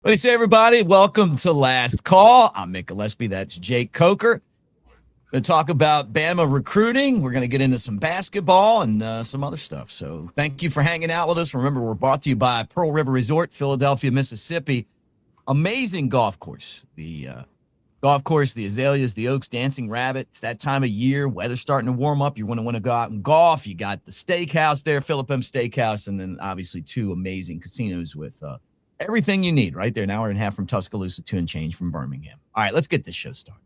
What do you say, everybody? Welcome to Last Call. I'm Mick Gillespie. That's Jake Coker. We're going to talk about Bama recruiting. We're going to get into some basketball and some other stuff. So thank you for hanging out with us. Remember, we're brought to you by Pearl River Resort, Philadelphia, Mississippi. Amazing golf course. The golf course, the azaleas, the oaks, dancing rabbit. It's that time of year. Weather's starting to warm up. You want to go out and golf. You got the steakhouse there, Philip M. Steakhouse, and then obviously two amazing casinos with everything you need right there. An hour and a half from Tuscaloosa, 2 and change from Birmingham. All right, let's get this show started.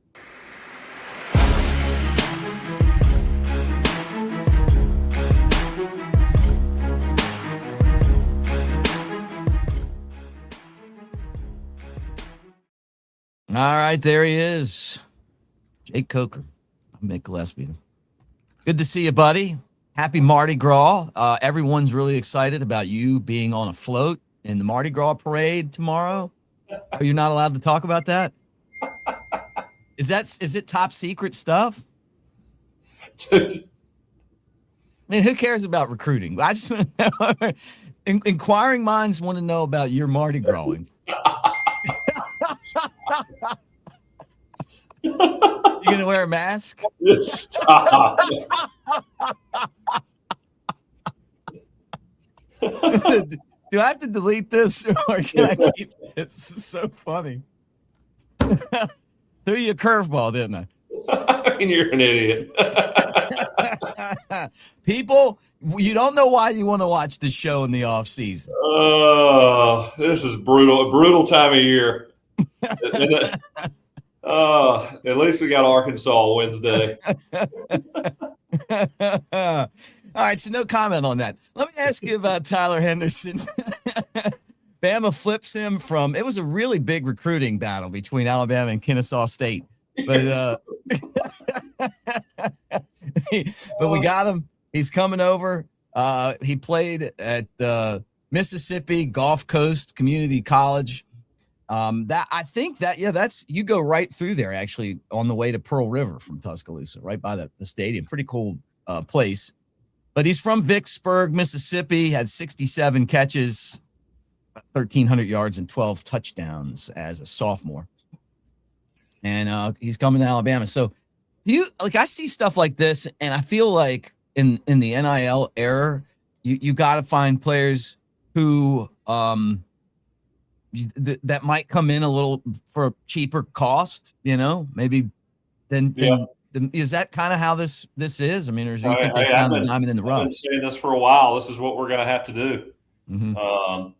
All right, there he is. Jake Coker. I'm Mick Gillespie. Good to see you, buddy. Happy Mardi Gras. Everyone's really excited about you being on a float in the Mardi Gras parade tomorrow. Are you not allowed to talk about that? Is it top secret stuff? I mean, who cares about recruiting? I just want to know. Inquiring minds want to know about your Mardi Grasing. You gonna wear a mask? Stop. Do I have to delete this or can I keep this? This is so funny. Threw you a curveball, didn't I? I mean, you're an idiot. People, you don't know why you want to watch the show in the off season. Oh, this is brutal. A brutal time of year. At least we got Arkansas Wednesday. All right, so no comment on that. Let me ask you about Tyler Henderson. Bama flips him from – it was a really big recruiting battle between Alabama and Kennesaw State. But but we got him. He's coming over. He played at Mississippi Gulf Coast Community College. That's you go right through there actually on the way to Pearl River from Tuscaloosa, right by the stadium. Pretty cool place. But he's from Vicksburg, Mississippi, had 67 catches, 1,300 yards, and 12 touchdowns as a sophomore. And he's coming to Alabama. So do you I see stuff like this, and I feel like in the NIL era, you got to find players who that might come in a little for a cheaper cost, maybe than is that kind of how this is? I mean, or do you think they found the diamond in the rough? I've been saying this for a while. This is what we're going to have to do. Mm-hmm.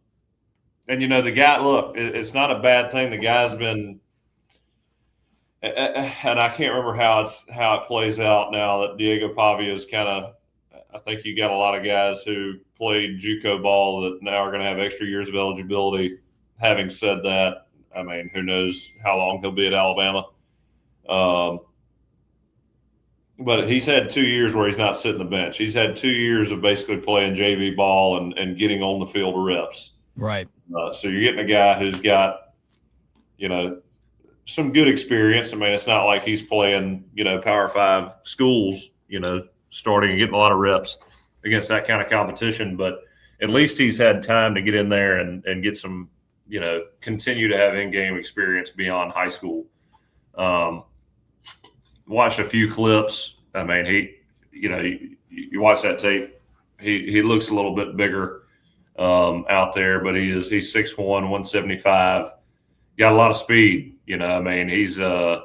And the guy, look, it's not a bad thing. The guy's been, and I can't remember how it plays out now that Diego Pavia is kind of. I think you got a lot of guys who played JUCO ball that now are going to have extra years of eligibility. Having said that, I mean, who knows how long he'll be at Alabama. But he's had 2 years where he's not sitting the bench. He's had 2 years of basically playing JV ball and getting on the field reps. Right. So you're getting a guy who's got, some good experience. I mean, it's not like he's playing, Power 5 schools, starting and getting a lot of reps against that kind of competition. But at least he's had time to get in there and get some, continue to have in-game experience beyond high school. Watched a few clips. I mean, you watch that tape. He looks a little bit bigger out there, but he's 6'1", 175. Got a lot of speed. I mean, he's I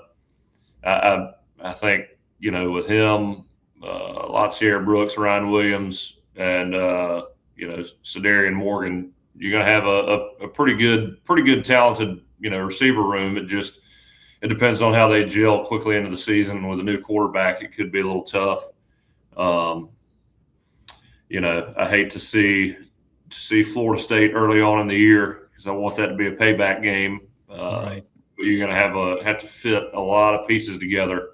think with him, Lotzier Brooks, Ryan Williams, and Cederian Morgan, you're going to have a pretty good talented receiver room. It depends on how they gel quickly into the season. With a new quarterback, it could be a little tough. I hate to see Florida State early on in the year because I want that to be a payback game. Right. But you're going to have to fit a lot of pieces together,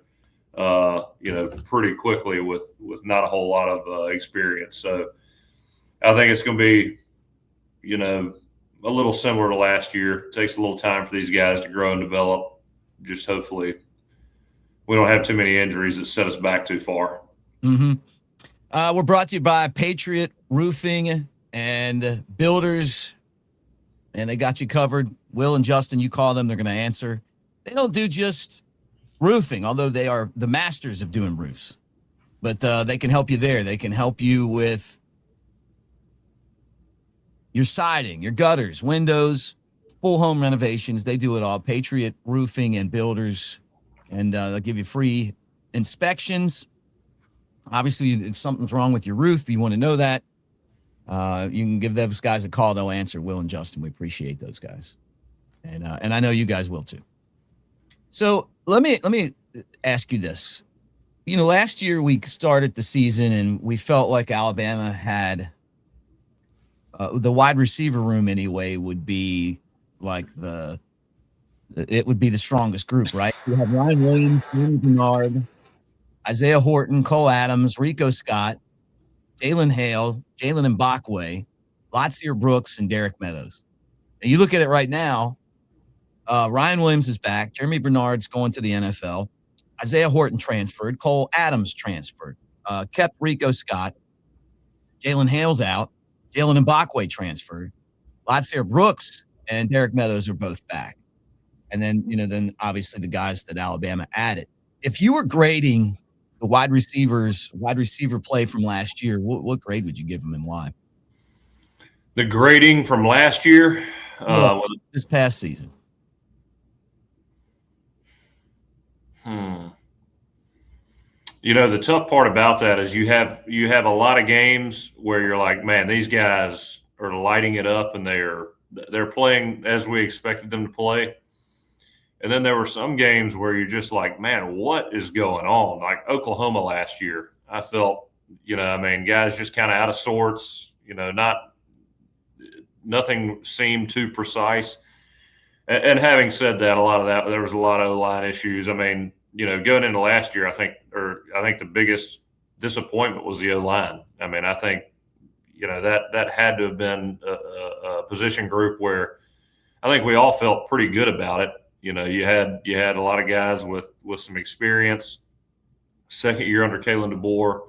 pretty quickly with not a whole lot of experience. So I think it's going to be, a little similar to last year. It takes a little time for these guys to grow and develop. Just hopefully we don't have too many injuries that set us back too far. Mm-hmm. We're brought to you by Patriot Roofing and Builders and they got you covered. Will and Justin, you call them, they're going to answer. They don't do just roofing, although they are the masters of doing roofs. But they can help you there. They can help you with your siding, your gutters, windows, full home renovations. They do it all. Patriot Roofing and Builders, and they'll give you free inspections. Obviously, if something's wrong with your roof, you want to know that, you can give those guys a call. They'll answer. Will and Justin, we appreciate those guys, and I know you guys will too. So let me ask you this. You know, last year we started the season and we felt like Alabama had the wide receiver room anyway would be like it would be the strongest group, right? You have Ryan Williams, Jimmy Bernard, Isaiah Horton, Cole Adams, Rico Scott, Jalen Hale, Jalen Mbakwe, Lotzier Brooks, and Derek Meadows. And you look at it right now, Ryan Williams is back. Jeremy Bernard's going to the NFL. Isaiah Horton transferred. Cole Adams transferred. Kept Rico Scott. Jalen Hale's out. Jalen Mbakwe transferred. Lotzier Brooks and Derek Meadows are both back. And then, then obviously the guys that Alabama added. If you were grading the wide receiver play from last year, what grade would you give them and why? The grading from last year? This past season. The tough part about that is you have a lot of games where you're like, man, these guys are lighting it up and they're playing as we expected them to play. And then there were some games where you're just like, man, what is going on? Like Oklahoma last year, I felt, guys just kind of out of sorts, nothing seemed too precise. And having said that, there was a lot of line issues. Going into last year, I think the biggest disappointment was the O-line. I think, that had to have been a position group where I think we all felt pretty good about it. You had a lot of guys with some experience, second year under Kalen DeBoer,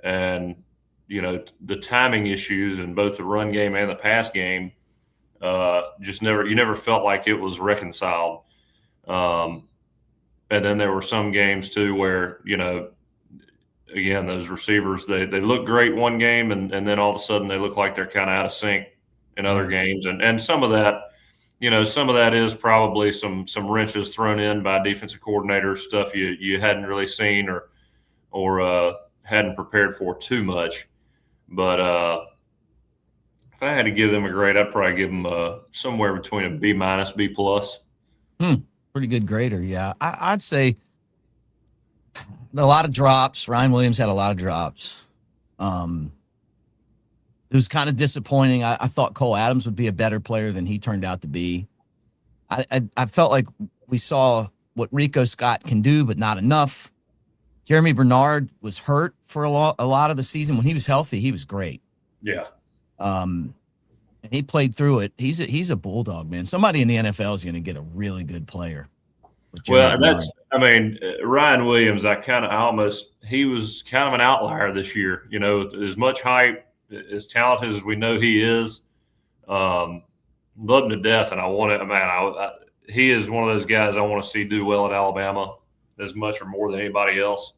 and, the timing issues in both the run game and the pass game, you never felt like it was reconciled. And then there were some games too where, again, those receivers, they look great one game and then all of a sudden they look like they're kind of out of sync in other games. And some of that, some of that is probably some wrenches thrown in by defensive coordinators, stuff you hadn't really seen or hadn't prepared for too much. But if I had to give them a grade, I'd probably give them somewhere between a B-, B+. Pretty good grader, yeah. I'd say a lot of drops. Ryan Williams had a lot of drops. It was kind of disappointing. I thought Cole Adams would be a better player than he turned out to be. I felt like we saw what Rico Scott can do, but not enough. Jeremy Bernard was hurt for a lot of the season. When he was healthy, he was great. Yeah. And he played through it. He's a bulldog, man. Somebody in the NFL is going to get a really good player. Well, Ryan Williams, he was kind of an outlier this year. As much hype, as talented as we know he is, love him to death. And he is one of those guys I want to see do well at Alabama as much or more than anybody else.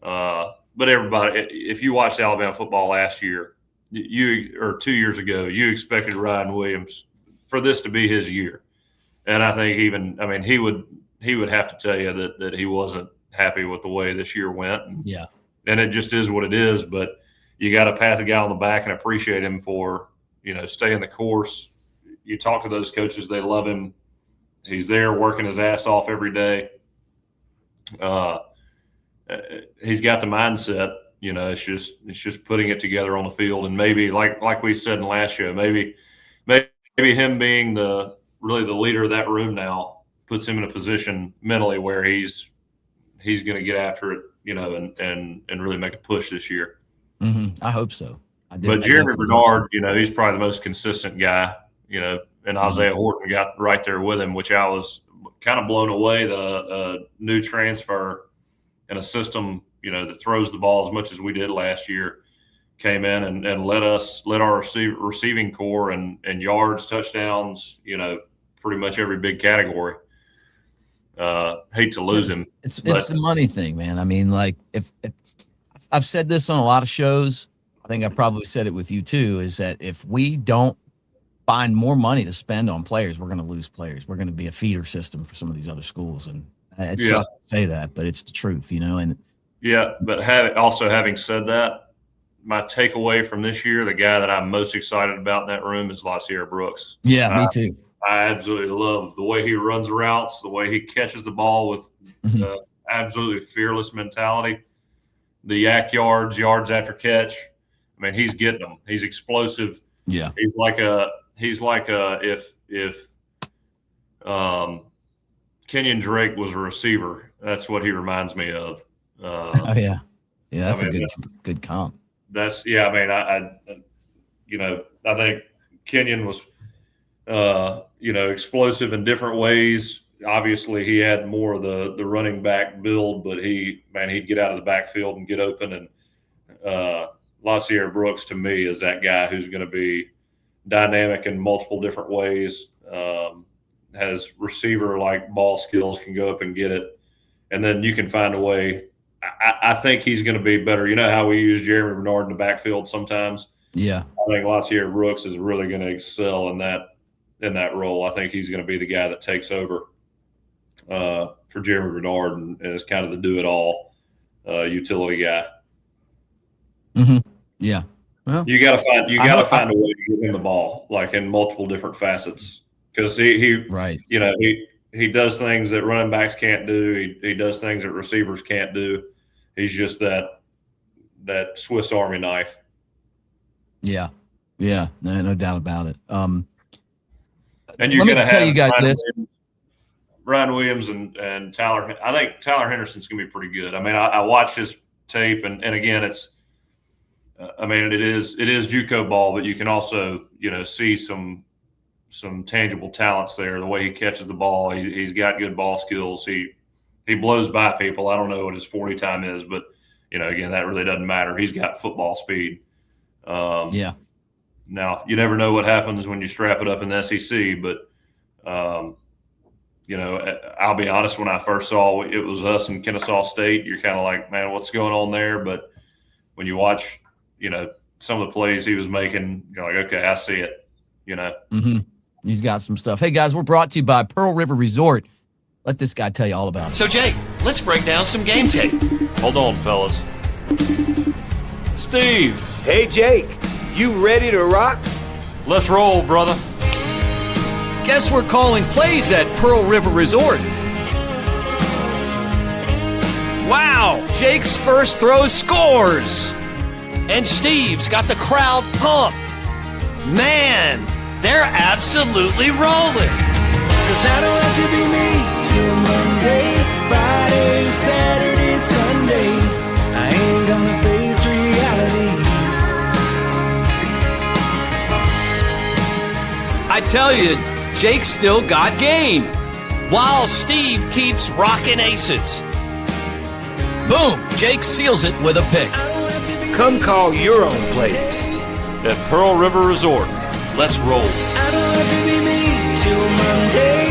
But everybody, if you watched Alabama football last year, 2 years ago, you expected Ryan Williams for this to be his year. And I think he would have to tell you that he wasn't happy with the way this year went. Yeah. And it just is what it is. But you got to pat the guy on the back and appreciate him for, staying the course. You talk to those coaches, they love him. He's there working his ass off every day. He's got the mindset. It's just putting it together on the field, and maybe like we said in the last show, maybe him being the leader of that room now puts him in a position mentally where he's going to get after it, and really make a push this year. Mm-hmm. I hope so. But Jeremy Bernard, he's probably the most consistent guy, and Isaiah Horton got right there with him, which I was kind of blown away. The new transfer in a system, that throws the ball as much as we did last year, came in and led our receiving core and yards, touchdowns, pretty much every big category. Hate to lose him. It's the money thing, man. I mean, like if I've said this on a lot of shows, I think I probably said it with you too, is that if we don't find more money to spend on players, we're going to lose players. We're going to be a feeder system for some of these other schools. And it sucks to say that, but it's the truth, and but having said that, my takeaway from this year, the guy that I'm most excited about in that room is Lotzier Brooks. Yeah, me too. I absolutely love the way he runs routes, the way he catches the ball with absolutely fearless mentality, the yak yards after catch. I mean, he's getting them. He's explosive. Yeah. He's like if Kenyon Drake was a receiver, that's what he reminds me of. That's a good comp. I think Kenyon was explosive in different ways. Obviously he had more of the running back build, but he'd get out of the backfield and get open. And Lotzier Brooks to me is that guy who's going to be dynamic in multiple different ways, has receiver-like ball skills, can go up and get it. And then you can find a way. I think he's going to be better. You know how we use Jeremy Bernard in the backfield sometimes? Yeah. I think Lotzier Brooks is really going to excel in that role. I think he's going to be the guy that takes over for Jeremy Bernard and is kind of the do-it-all utility guy. Mm-hmm. Yeah. Well, you got to find a way to give him the ball, like in multiple different facets, because he does things that running backs can't do. He does things that receivers can't do. He's just that Swiss Army knife. Yeah. No doubt about it. And you're going to have you guys Ryan Williams and Tyler. I think Tyler Henderson's going to be pretty good. I mean, I watched his tape, and again, it is JUCO ball, but you can also see some tangible talents there. The way he catches the ball, he's got good ball skills. He blows by people. I don't know what his 40 time is, but again, that really doesn't matter. He's got football speed. Now you never know what happens when you strap it up in the SEC, but I'll be honest. When I first saw it was us and Kennesaw State, you're kind of like, man, what's going on there? But when you watch, some of the plays he was making, you're like, okay, I see it. Mm-hmm. He's got some stuff. Hey guys, we're brought to you by Pearl River Resort. Let this guy tell you all about it. So Jake, let's break down some game tape. Hold on, fellas. Steve. Hey Jake, you ready to rock? Let's roll, brother. Guess we're calling plays at Pearl River Resort. Wow, Jake's first throw scores. And Steve's got the crowd pumped. Man, they're absolutely rolling. 'Cause I don't have to be me till Monday, Friday, Saturday, Sunday. I ain't gonna face reality. I tell you, Jake's still got game. While Steve keeps rocking aces. Boom, Jake seals it with a pick. Come call your own plays At Pearl River Resort. Let's roll. I don't have to be me till Monday.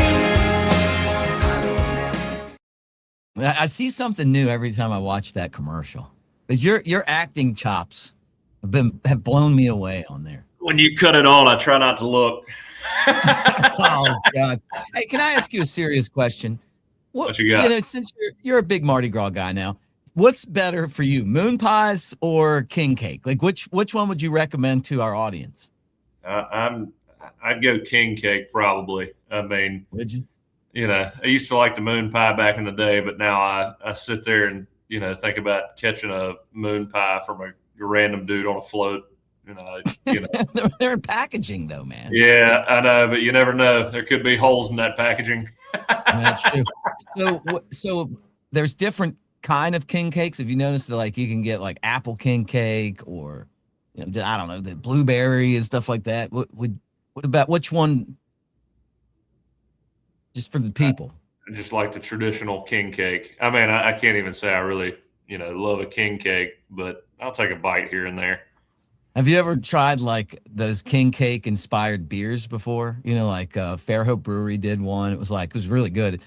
I see something new every time I watch that commercial. But your acting chops have blown me away on there. When you cut it on, I try not to look. Oh God! Hey, can I ask you a serious question? What you got? Since you're a big Mardi Gras guy now, what's better for you, moon pies or king cake? Like which one would you recommend to our audience? I'd go king cake probably. I mean, would you? I used to like the moon pie back in the day, but now I sit there and think about catching a moon pie from a random dude on a float. They're in packaging though, man. Yeah, I know, but you never know. There could be holes in that packaging. That's true. So there's different kind of king cakes. Have you noticed that like you can get like apple king cake or I don't know, the blueberry and stuff like that? What about which one? Just for the people. Just like the traditional king cake. I mean, I can't even say I really love a king cake, but I'll take a bite here and there. Have you ever tried like those king cake inspired beers before? You know, like Fairhope Brewery did one. It was really good.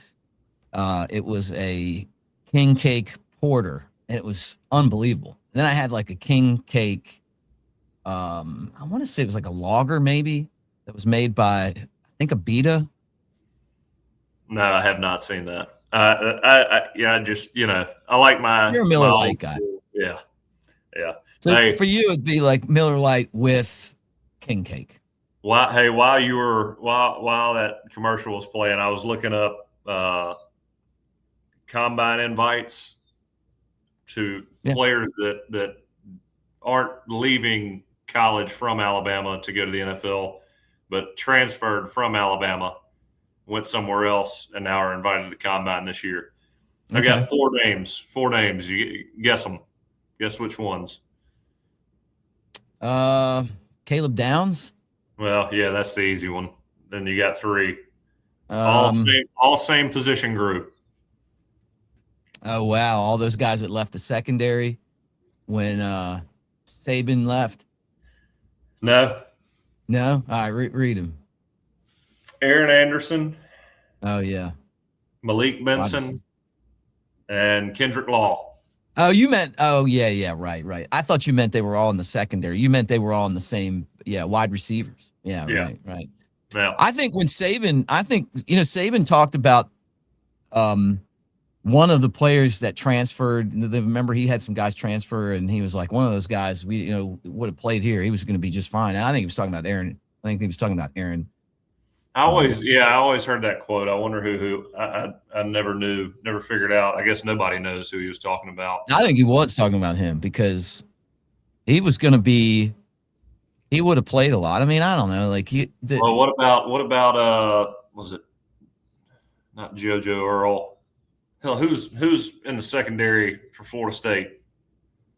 It was a king cake porter, and it was unbelievable. And then I had like a king cake. I want to say it was like a lager, maybe, that was made by, I think, Abita. No, I have not seen that. I just, I like my. You're a Miller my Lite old guy. school. Yeah. So Hey, for you, it'd be like Miller Lite with king cake. while that commercial was playing, I was looking up combine invites to players that aren't leaving college from Alabama to go to the NFL, but transferred from Alabama, went somewhere else, and now are invited to the combine this year. I got four names. You guess them. Guess which ones? Caleb Downs. Well, yeah, that's the easy one. Then you got three. All same position group. Oh wow, all those guys that left the secondary when Saban left. No. All right, read them. Aaron Anderson. Oh yeah. Malik Benson. And Kendrick Law. Oh, you meant? Oh yeah, right. I thought you meant they were all in the secondary. You meant they were all in the same, wide receivers. Yeah. Right. Yeah. I think when Saban talked about one of the players that transferred. Remember, he had some guys transfer, and he was like, one of those guys would have played here. He was going to be just fine. And I think he was talking about Aaron. I always heard that quote. I wonder who I never figured out. I guess nobody knows who he was talking about. I think he was talking about him because he was going to be. He would have played a lot. I mean, I don't know. Well, what about was it not JoJo Earl? Hell, who's in the secondary for Florida State?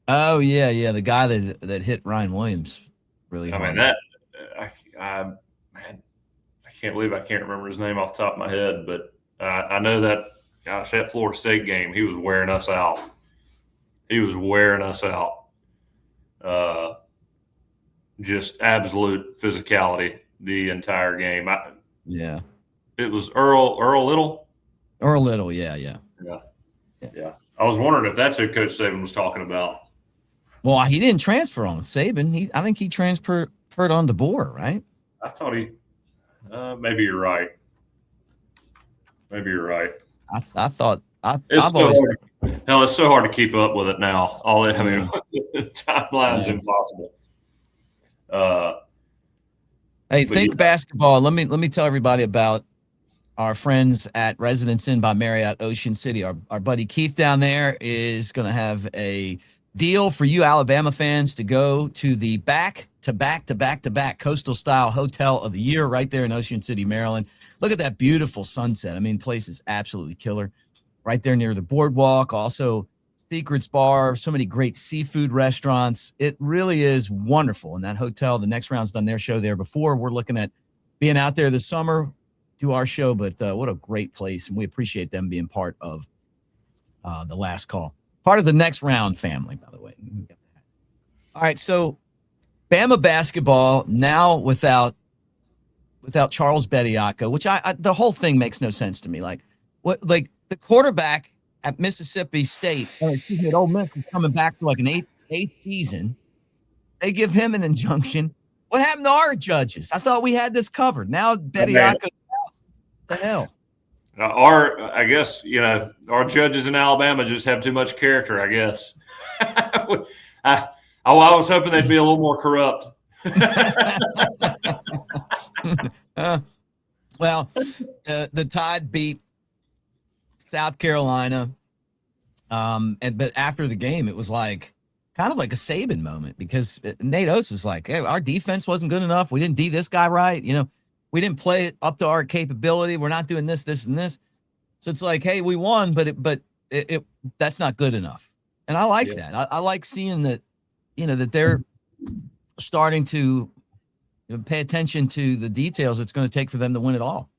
Oh yeah, the guy that hit Ryan Williams really hard. I mean I can't believe I can't remember his name off the top of my head, but I know that, gosh, that Florida State game, he was wearing us out. Just absolute physicality the entire game. It was Earl Little. Earl Little, yeah. I was wondering if that's who Coach Saban was talking about. Well, he didn't transfer on Saban. I think he transferred on DeBoer, right? I thought he. Maybe you're right. I thought it's so hard to keep up with it now. Timeline's impossible. Hey, think basketball. Let me tell everybody about our friends at Residence Inn by Marriott Ocean City. Our buddy Keith down there is going to have a deal for you Alabama fans to go to the back-to-back Coastal Style Hotel of the Year right there in Ocean City, Maryland. Look at that beautiful sunset. I mean, place is absolutely killer. Right there near the boardwalk. Also, Secrets Bar, so many great seafood restaurants. It really is wonderful. And that hotel, the Next Round's done their show there before. We're looking at being out there this summer, do our show, but what a great place. And we appreciate them being part of the last call. Part of the Next Round family, by the way. All right, so Bama basketball now without Charles Bediako, which the whole thing makes no sense to me. The quarterback at Mississippi State, at Ole Miss, is coming back for like an eighth season. They give him an injunction. What happened to our judges? I thought we had this covered. Now Bediako, the hell. I guess, our judges in Alabama just have too much character, I guess. I was hoping they'd be a little more corrupt. Well, the Tide beat South Carolina. But after the game, it was kind of like a Saban moment because Nate Oats was like, hey, our defense wasn't good enough. We didn't D this guy right. We didn't play it up to our capability. We're not doing this, and this. So it's like, hey, we won, but that's not good enough. And I like that. I like seeing that, that they're starting to pay attention to the details it's going to take for them to win it all.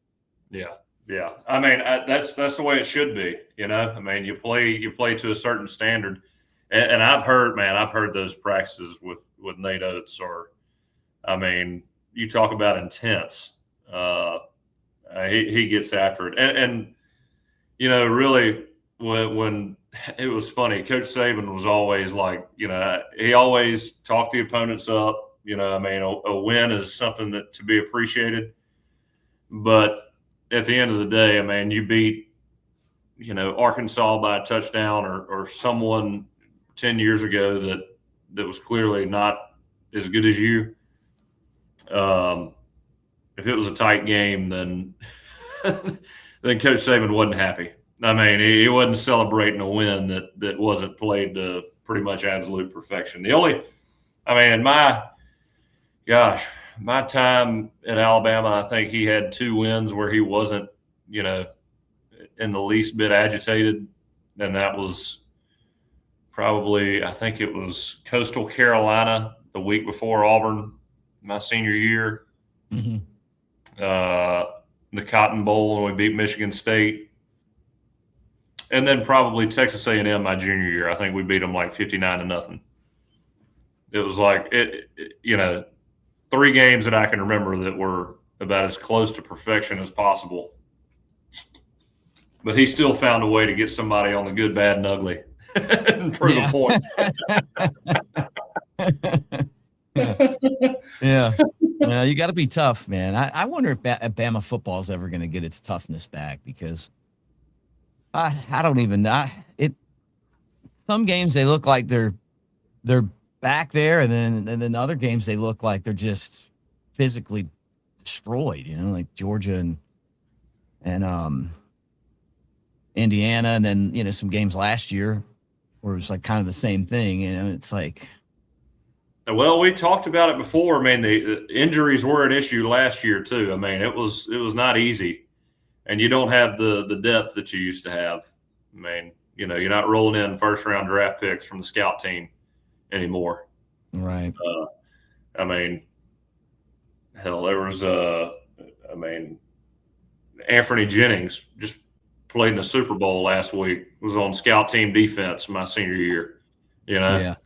Yeah. I mean, that's the way it should be. I mean, you play to a certain standard, And I've heard those practices with Nate Oats you talk about intense. He gets after it. And really when it was funny, Coach Saban was always like, he always talked the opponents up. A win is something that to be appreciated. But at the end of the day, you beat, Arkansas by a touchdown or someone 10 years ago that was clearly not as good as you. If it was a tight game, then then Coach Saban wasn't happy. He wasn't celebrating a win that wasn't played to pretty much absolute perfection. In my time at Alabama, I think he had 2 wins where he wasn't, in the least bit agitated. And that was probably, I think it was Coastal Carolina the week before Auburn, my senior year. Mm-hmm. The Cotton Bowl, when we beat Michigan State. And then probably Texas A&M my junior year. I think we beat them like 59-0. It was like, 3 games that I can remember that were about as close to perfection as possible. But he still found a way to get somebody on the good, bad, and ugly and prove a point. Yeah. You got to be tough, man. I wonder if Bama football is ever going to get its toughness back, because I don't even know. Some games they look like they're back there, and then other games they look like they're just physically destroyed. Like Georgia and Indiana, and then some games last year where it was like kind of the same thing. It's like. Well, we talked about it before. The injuries were an issue last year too. It was not easy, and you don't have the depth that you used to have. You're not rolling in first round draft picks from the scout team anymore. Right. Hell, there was Anthony Jennings just played in the Super Bowl last week. Was on scout team defense my senior year. Yeah.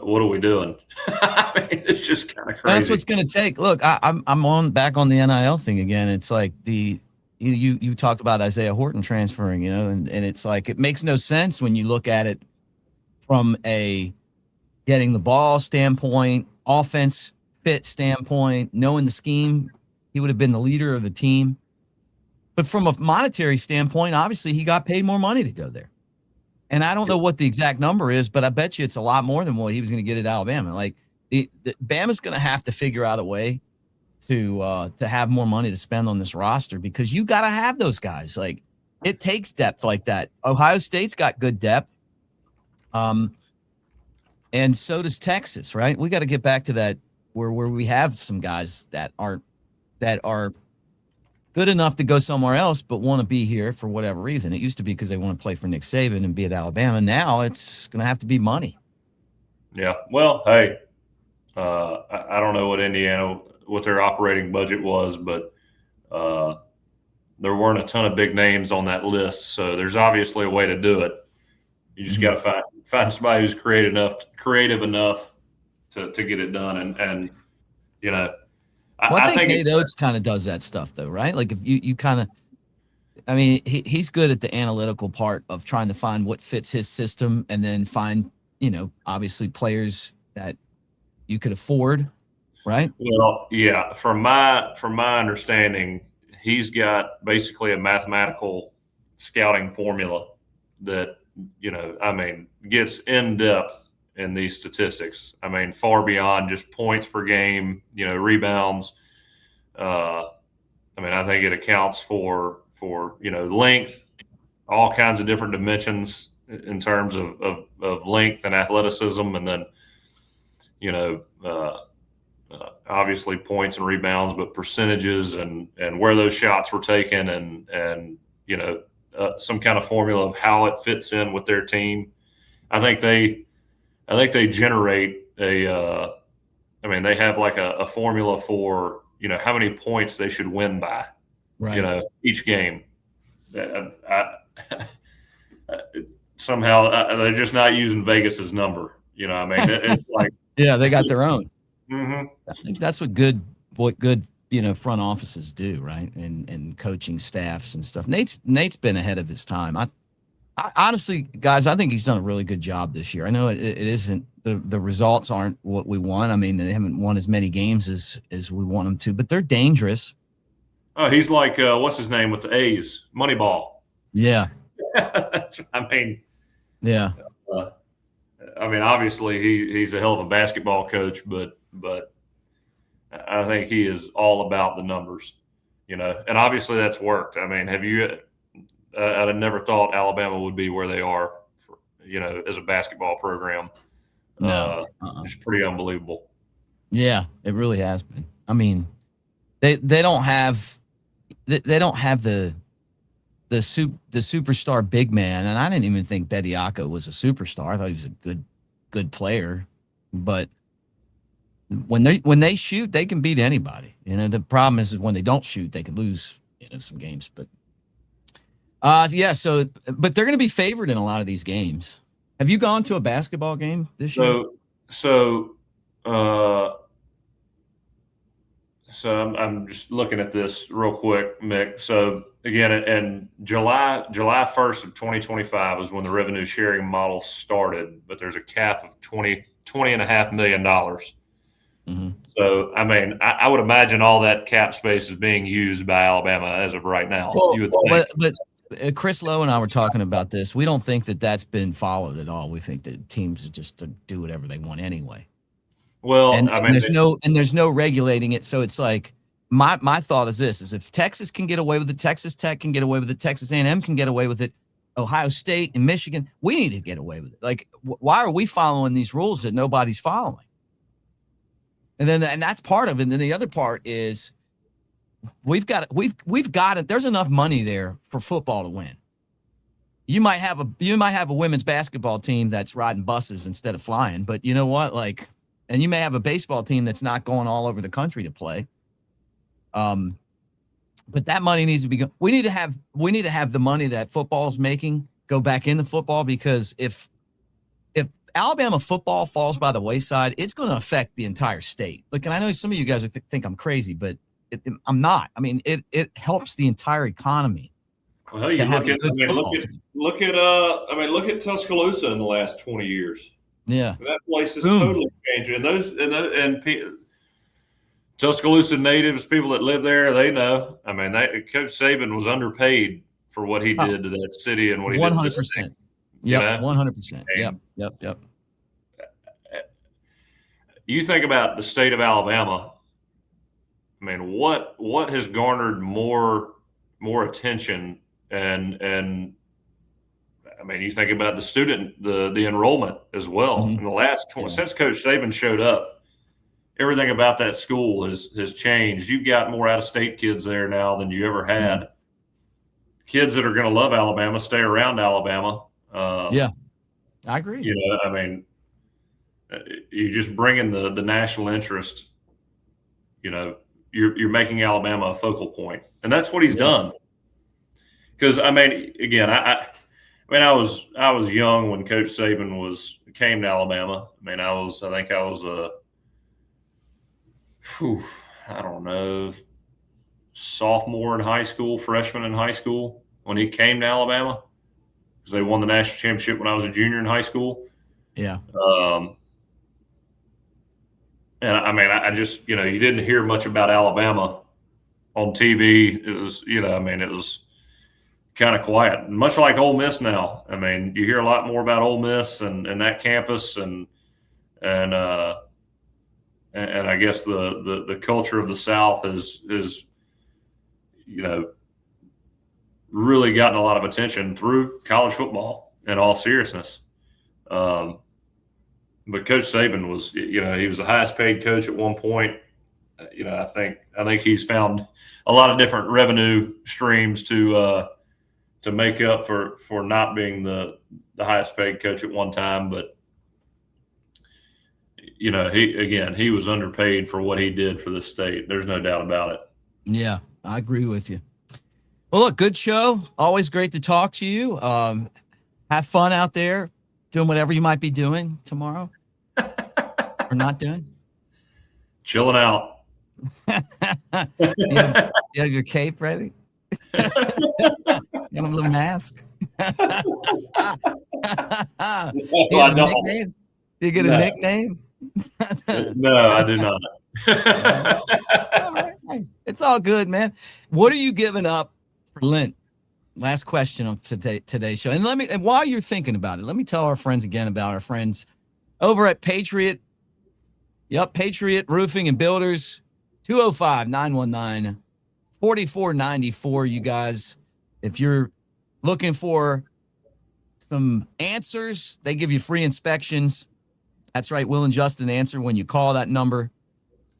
What are we doing? It's just kind of crazy. That's what's going to take. Look, I'm back on the NIL thing again. It's like you talked about Isaiah Horton transferring, and it's like it makes no sense when you look at it from a getting the ball standpoint, offense fit standpoint, knowing the scheme. He would have been the leader of the team. But from a monetary standpoint, obviously he got paid more money to go there. And I don't know what the exact number is, but I bet you it's a lot more than what he was going to get at Alabama. Like Bama's going to have to figure out a way to have more money to spend on this roster, because you got to have those guys. Like, it takes depth like that. Ohio State's got good depth. And so does Texas, right? We got to get back to that where we have some guys that are good enough to go somewhere else, but want to be here for whatever reason. It used to be because they want to play for Nick Saban and be at Alabama. Now it's going to have to be money. Yeah. Well, hey, I don't know what their operating budget was, but there weren't a ton of big names on that list. So there's obviously a way to do it. You just got to find somebody who's creative enough to get it done. And I think Nate Oats kind of does that stuff, though, right? Like, if you kind of, he's good at the analytical part of trying to find what fits his system, and then find, obviously players that you could afford, right? Well, yeah. From my understanding, he's got basically a mathematical scouting formula that gets in depth in these statistics. Far beyond just points per game, rebounds. I think it accounts for length, all kinds of different dimensions in terms of length and athleticism, and then obviously points and rebounds, but percentages and where those shots were taken, and some kind of formula of how it fits in with their team. I think they generate they have like a formula for, how many points they should win by, right. Each game. somehow they're just not using Vegas's number. You know, I mean, it's like Yeah, they got their own. mhm. I think that's what good front offices do, right? And coaching staffs and stuff. Nate's been ahead of his time. I honestly, guys, I think he's done a really good job this year. I know it isn't the results aren't what we want. I mean, they haven't won as many games as we want them to, but they're dangerous. Oh, he's like what's his name with the A's, Moneyball. Yeah, I mean, yeah. I mean, obviously he's a hell of a basketball coach, but I think he is all about the numbers, you know. And obviously that's worked. I mean, I'd have never thought Alabama would be where they are, you know, as a basketball program. No, It's pretty unbelievable. Yeah, it really has been. I mean, they don't have the superstar big man, and I didn't even think Bediako was a superstar. I thought he was a good player, but when they shoot, they can beat anybody. You know, the problem is when they don't shoot, they can lose, you know, some games. But yeah, so but they're going to be favored in a lot of these games. Have you gone to a basketball game this year? So I'm just looking at this real quick, Mick. So again, in July 1st of 2025 is when the revenue sharing model started, but there's a cap of $20.5 million. Mm-hmm. So, I mean, I would imagine all that cap space is being used by Alabama as of right now. Well, but Chris Lowe and I were talking about this. We don't think that that's been followed at all. We think that teams just do whatever they want anyway. Well, and, I mean, there's no regulating it. So it's like my thought is this: is if Texas can get away with it, Texas Tech can get away with it, Texas A&M can get away with it, Ohio State and Michigan, we need to get away with it. Like, why are we following these rules that nobody's following? And that's part of it. And then the other part is we've got it. There's enough money there for football to win. You might have a women's basketball team that's riding buses instead of flying, but you know what? Like, and you may have a baseball team that's not going all over the country to play. But that money needs to be. We need to have the money that football's making go back into football, because if Alabama football falls by the wayside, it's going to affect the entire state. Like, and I know some of you guys think I'm crazy, but I'm not. I mean, it helps the entire economy. Well, you look at Tuscaloosa in the last 20 years. Yeah, that place is totally changing. And Tuscaloosa natives, people that live there, they know. I mean, Coach Saban was underpaid for what he did to that city and what he 100%. Did to the state. Yep, 100%. Yep. You think about the state of Alabama. I mean, what has garnered more attention and I mean, you think about the enrollment as well. In the last since Coach Saban showed up, everything about that school has changed. You've got more out-of-state kids there now than you ever had. Kids that are going to love Alabama, stay around Alabama. Yeah, I agree. You know, I mean, you just bring in the national interest. You know, you're making Alabama a focal point, and that's what he's done. Because I mean, again, I was young when Coach Saban came to Alabama. I mean, I think I was I don't know, sophomore in high school, freshman in high school when he came to Alabama, because they won the national championship when I was a junior in high school. Yeah. And I mean, I just, you know, you didn't hear much about Alabama on TV. It was, you know, I mean, it was kind of quiet, much like Ole Miss now. I mean, you hear a lot more about Ole Miss and that campus and I guess the culture of the South is, you know, really gotten a lot of attention through college football, in all seriousness. But Coach Saban was, you know, he was the highest paid coach at one point. You know, I think he's found a lot of different revenue streams to make up for not being the highest paid coach at one time. But, you know, he was underpaid for what he did for the state. There's no doubt about it. Yeah, I agree with you. Well, look, good show. Always great to talk to you. How Have fun out there doing whatever you might be doing tomorrow or not doing. Chilling out. you have your cape ready? You have a little mask? Nickname? Do you get a nickname? No, I do not. All right. It's all good, man. What are you giving up for Lent? Last question of today's show. And while you're thinking about it, let me tell our friends again about our friends over at Patriot. Yep, Patriot Roofing and Builders, 205-919-4494. You guys, if you're looking for some answers, they give you free inspections. That's right, Will and Justin answer when you call that number.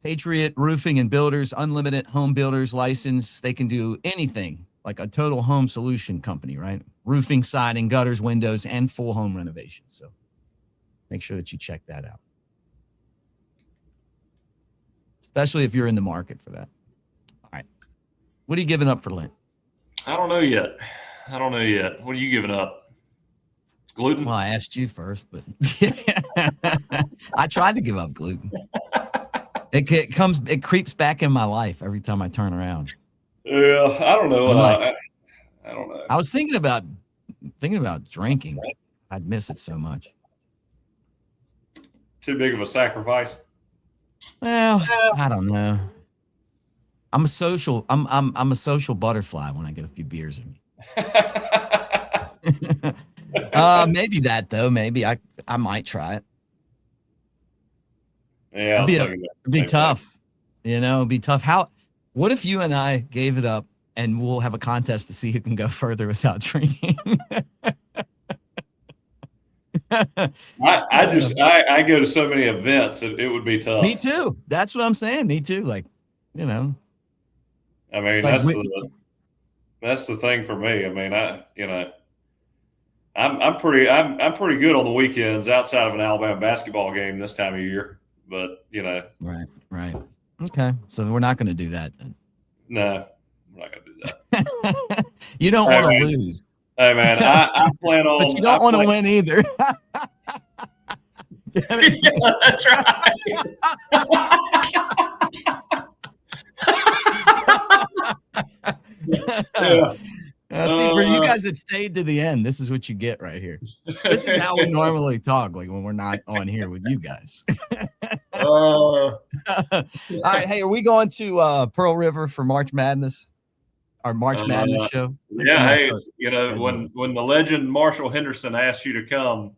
Patriot Roofing and Builders, unlimited home builders license. They can do anything, like a total home solution company, right? Roofing, siding, gutters, windows, and full home renovations. So make sure that you check that out, especially if you're in the market for that. All right. What are you giving up for Lent? I don't know yet. What are you giving up? Gluten? Well, I asked you first, but I tried to give up gluten. It creeps back in my life every time I turn around. Yeah, I don't know. I don't know. I was thinking about drinking. I'd miss it so much. Too big of a sacrifice? Well, I don't know. I'm a social butterfly when I get a few beers in me. Maybe that though. Maybe I might try it. Yeah, it'd be tough. You know, it'd be tough. What if you and I gave it up and we'll have a contest to see who can go further without drinking? I go to so many events, it would be tough. Me too. That's what I'm saying. Me too. Like, you know. I mean, that's the thing for me. I mean, I'm pretty good on the weekends outside of an Alabama basketball game this time of year. But Right. Okay. So we're not going to do that then. No, we're not going to do that. You don't want to lose. Hey man, I plan on. But you don't want to win either. Yeah, that's right. Yeah. See, for you guys that stayed to the end, this is what you get right here. This is how we normally talk, like when we're not on here with you guys. All right, hey, are we going to Pearl River for March Madness? Our March Madness show? Yeah, hey, when the legend Marshall Henderson asks you to come,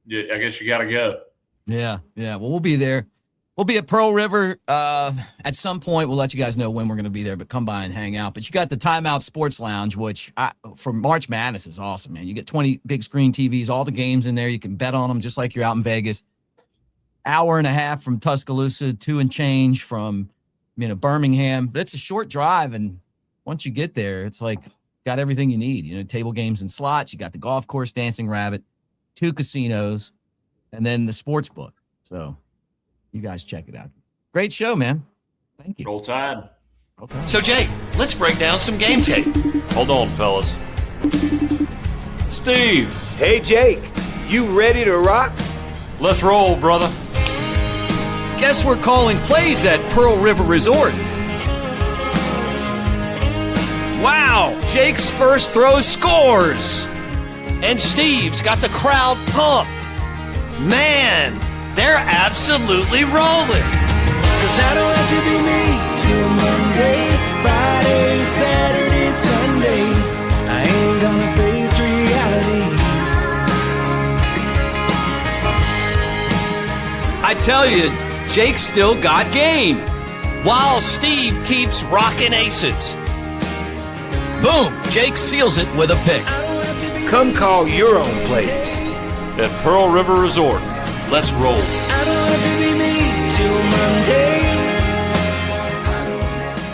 I guess you got to go. Yeah. Well, we'll be there. We'll be at Pearl River at some point. We'll let you guys know when we're going to be there, but come by and hang out. But you got the Timeout Sports Lounge, which for March Madness is awesome, man. You get 20 big screen TVs, all the games in there. You can bet on them just like you're out in Vegas. Hour and a half from Tuscaloosa, 2 and change from Birmingham. But it's a short drive, and once you get there, it's like got everything you need. Table games and slots. You got the golf course, Dancing Rabbit, 2 casinos, and then the sports book. So you guys check it out. Great show, man. Thank you. Roll Tide. Okay. So, Jake, let's break down some game tape. Hold on, fellas. Steve. Hey, Jake, you ready to rock? Let's roll, brother. Guess we're calling plays at Pearl River Resort. Wow, Jake's first throw scores. And Steve's got the crowd pumped. Man, they're absolutely rolling. 'Cause I don't have to be me till Monday, Friday, Saturday, Sunday. I ain't gonna face reality. I tell you, Jake's still got game. While Steve keeps rocking aces. Boom, Jake seals it with a pick. Come call your own plays. At Pearl River Resort. Let's roll. I don't have to be me till Monday,